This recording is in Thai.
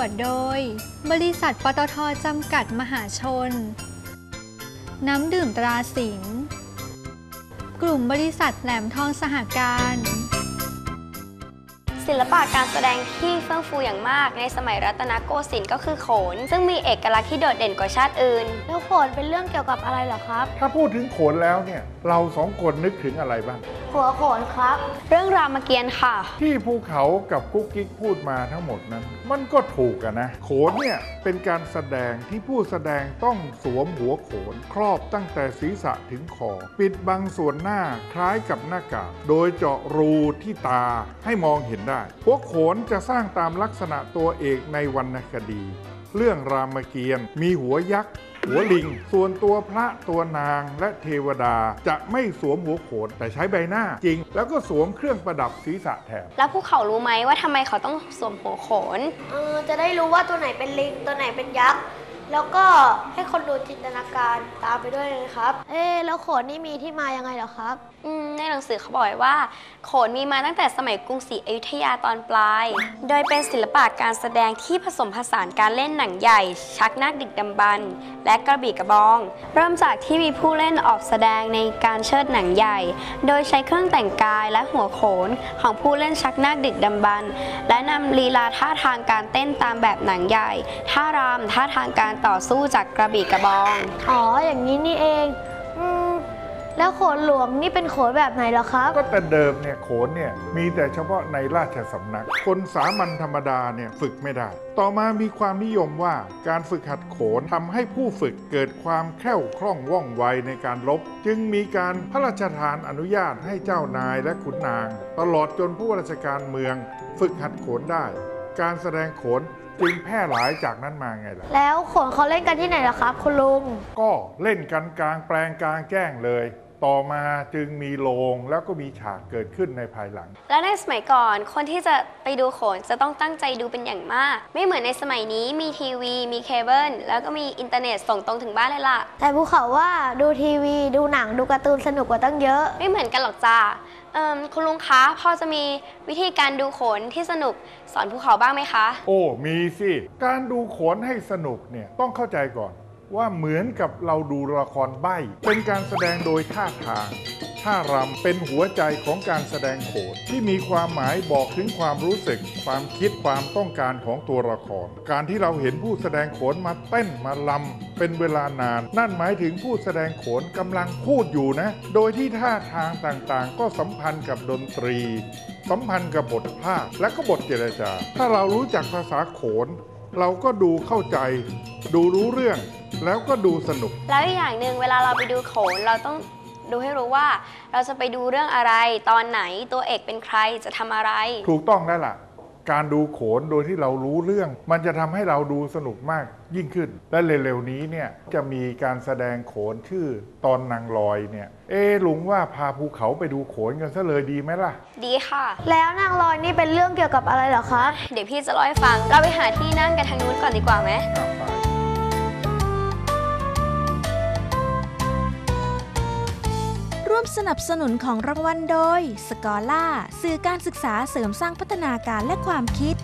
วดโดยบริษัทปตท.จำกัดมหาชนน้ำดื่มตราสิงห์กลุ่มบริษัทแหลมทองสหการศิลปะการแสดงที่เฟื่องฟูอย่างมากในสมัยรัตนโกสินทร์ก็คือโขนซึ่งมีเอกลักษณ์ที่โดดเด่นกว่าชาติอื่นแล้วโขนเป็นเรื่องเกี่ยวกับอะไรเหรอครับถ้าพูดถึงโขนแล้วเนี่ยเราสองคนนึกถึงอะไรบ้างหัวโขนครับเรื่องรามเกียรติ์ค่ะที่ภูเขากับกุ๊กกิ๊กพูดมาทั้งหมดนั้นมันก็ถูกนะโขนเนี่ยเป็นการแสดงที่ผู้แสดงต้องสวมหัวโขนครอบตั้งแต่ศีรษะถึงคอปิดบังส่วนหน้าคล้ายกับหน้ากากโดยเจาะรูที่ตาให้มองเห็นได้หัวโขนจะสร้างตามลักษณะตัวเอกในวรรณคดีเรื่องรามเกียรติ์มีหัวยักษ์หัวลิงส่วนตัวพระตัวนางและเทวดาจะไม่สวมหัวโขนแต่ใช้ใบหน้าจริงแล้วก็สวมเครื่องประดับศีรษะแทนแล้วพวกเขารู้ไหมว่าทำไมเขาต้องสวมหัวโขนจะได้รู้ว่าตัวไหนเป็นลิงตัวไหนเป็นยักษ์แล้วก็ให้คนดูจินตนาการตามไปด้วยนะครับแล้วโขนนี่มีที่มายังไงเหรอครับในหนังสือเขาบอกไว้ว่าโขนมีมาตั้งแต่สมัยกรุงศรีอยุธยาตอนปลายโดยเป็นศิลปะการแสดงที่ผสมผสานการเล่นหนังใหญ่ชักนาคดึกดำบรรพ์และกระบี่กระบองเริ่มจากที่มีผู้เล่นออกแสดงในการเชิดหนังใหญ่โดยใช้เครื่องแต่งกายและหัวโขนของผู้เล่นชักนาคดึกดำบรรพ์และนำลีลาท่าทางการเต้นตามแบบหนังใหญ่ท่ารำท่าทางการต่อสู้จากกระบี่กระบองอย่างนี้นี่เองแล้วโขนหลวงนี่เป็นโขนแบบไหนเหรอครับก็แต่เดิมเนี่ยโขนเนี่ยมีแต่เฉพาะในราชสำนักคนสามัญธรรมดาเนี่ยฝึกไม่ได้ต่อมามีความนิยมว่าการฝึกหัดโขนทำให้ผู้ฝึกเกิดความแคล่วคล่องว่องไวในการรบจึงมีการพระราชทานอนุญาตให้เจ้านายและขุนนางตลอดจนผู้ราชการเมืองฝึกหัดโขนได้การแสดงโขนจึงแพร่หลายจากนั้นมาไงล่ะแล้วโขนเขาเล่นกันที่ไหนล่ะครับคุณลุงก็เล่นกันกลางแปลงกลางแจ้งเลยต่อมาจึงมีโรงแล้วก็มีฉากเกิดขึ้นในภายหลังและในสมัยก่อนคนที่จะไปดูโขนจะต้องตั้งใจดูเป็นอย่างมากไม่เหมือนในสมัยนี้มีทีวีมีเคเบิลแล้วก็มีอินเทอร์เน็ตส่งตรงถึงบ้านเลยล่ะแต่ภูเขาว่าดูทีวีดูหนังดูการ์ตูนสนุกกว่าตั้งเยอะไม่เหมือนกันหรอกจ้าคุณลุงคะพอจะมีวิธีการดูโขนที่สนุกสอนภูเขาบ้างไหมคะโอ้มีสิการดูโขนให้สนุกเนี่ยต้องเข้าใจก่อนว่าเหมือนกับเราดูละครใบ้เป็นการแสดงโดยท่าทางท่ารำเป็นหัวใจของการแสดงโขนที่มีความหมายบอกถึงความรู้สึกความคิดความต้องการของตัวละครการที่เราเห็นผู้แสดงโขนมาเต้นมาลำเป็นเวลานานนั่นหมายถึงผู้แสดงโขนกำลังพูดอยู่นะโดยที่ท่าทางต่างๆก็สัมพันธ์กับดนตรีสัมพันธ์กับบทภาคและก็บทเจรจาถ้าเรารู้จักภาษาโขนเราก็ดูเข้าใจดูรู้เรื่องแล้วก็ดูสนุกแล้วอีกอย่างหนึ่งเวลาเราไปดูโขนเราต้องดูให้รู้ว่าเราจะไปดูเรื่องอะไรตอนไหนตัวเอกเป็นใครจะทำอะไรถูกต้องแล้วล่ะการดูโขนโดยที่เรารู้เรื่องมันจะทำให้เราดูสนุกมากยิ่งขึ้นและเร็วๆนี้เนี่ยจะมีการแสดงโขนชื่อตอนนางลอยเนี่ยลุงว่าพาภูเขาไปดูโขนกันซะเลยดีไหมล่ะดีค่ะแล้วนางลอยนี่เป็นเรื่องเกี่ยวกับอะไรเหรอคะเดี๋ยวพี่จะเล่าให้ฟังเราไปหาที่นั่งกันทางนู้นก่อนดีกว่าไหมร่วมสนับสนุนของรางวัลโดยสกอล่าสื่อการศึกษาเสริมสร้างพัฒนาการและความคิด